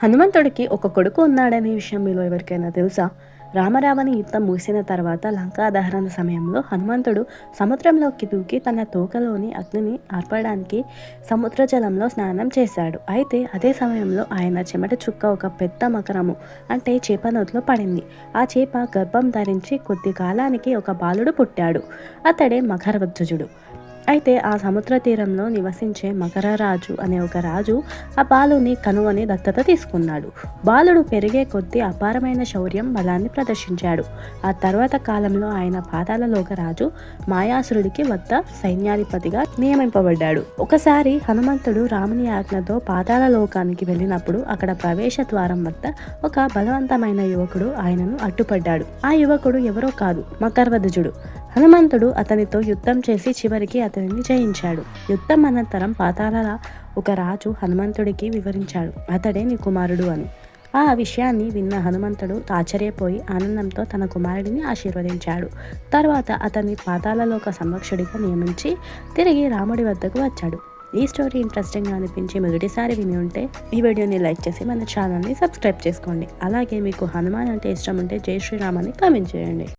హనుమంతుడికి ఒక కొడుకు ఉన్నాడనే విషయం మీలో ఎవరికైనా తెలుసా? రామరావణి యుద్ధం ముగిసిన తర్వాత లంకా దహన సమయంలో హనుమంతుడు సముద్రంలోకి దూకి తన తోకలోని అగ్నిని ఆర్పడానికి సముద్ర జలంలో స్నానం చేశాడు. అయితే అదే సమయంలో ఆయన చెమట చుక్క ఒక పెద్ద మకరము అంటే చేప నోట్లో పడింది. ఆ చేప గర్భం ధరించి కొద్ది కాలానికి ఒక బాలుడు పుట్టాడు. అతడే మకరధ్వజుడు. అయితే ఆ సముద్ర తీరంలో నివసించే మకరరాజు అనే ఒక రాజు ఆ బాలుని కనుగొని దత్తత తీసుకున్నాడు. బాలుడు పెరిగే కొద్దీ అపారమైన శౌర్యం బలాన్ని ప్రదర్శించాడు. ఆ తర్వాత కాలంలో ఆయన పాతాళలోక రాజు మాయాసురుడికి వద్ద సైన్యాధిపతిగా నియమింపబడ్డాడు. ఒకసారి హనుమంతుడు రాముని ఆజ్ఞతో పాతాళలోకానికి వెళ్ళినప్పుడు అక్కడ ప్రవేశ ద్వారం వద్ద ఒక బలవంతమైన యువకుడు ఆయనను అడ్డుపడ్డాడు. ఆ యువకుడు ఎవరో కాదు, మకరధ్వజుడు. హనుమంతుడు అతనితో యుద్ధం చేసి చివరికి అతనిని జయించాడు. యుద్ధం అనంతరం పాతాళ ఒక రాజు హనుమంతుడికి వివరించాడు, అతడే నీ కుమారుడు అని. ఆ విషయాన్ని విన్న హనుమంతుడు ఆశ్చర్యపోయి ఆనందంతో తన కుమారుడిని ఆశీర్వదించాడు. తర్వాత అతన్ని పాతాళలోక సంరక్షకుడిగా నియమించి తిరిగి రాముడి వద్దకు వచ్చాడు. ఈ స్టోరీ ఇంట్రెస్టింగ్గా అనిపించి మొదటిసారి విని ఉంటే ఈ వీడియోని లైక్ చేసి మన ఛానల్ని సబ్స్క్రైబ్ చేసుకోండి. అలాగే మీకు హనుమాన్ అంటే ఇష్టం ఉంటే జై శ్రీరామ్ అని కామెంట్ చేయండి.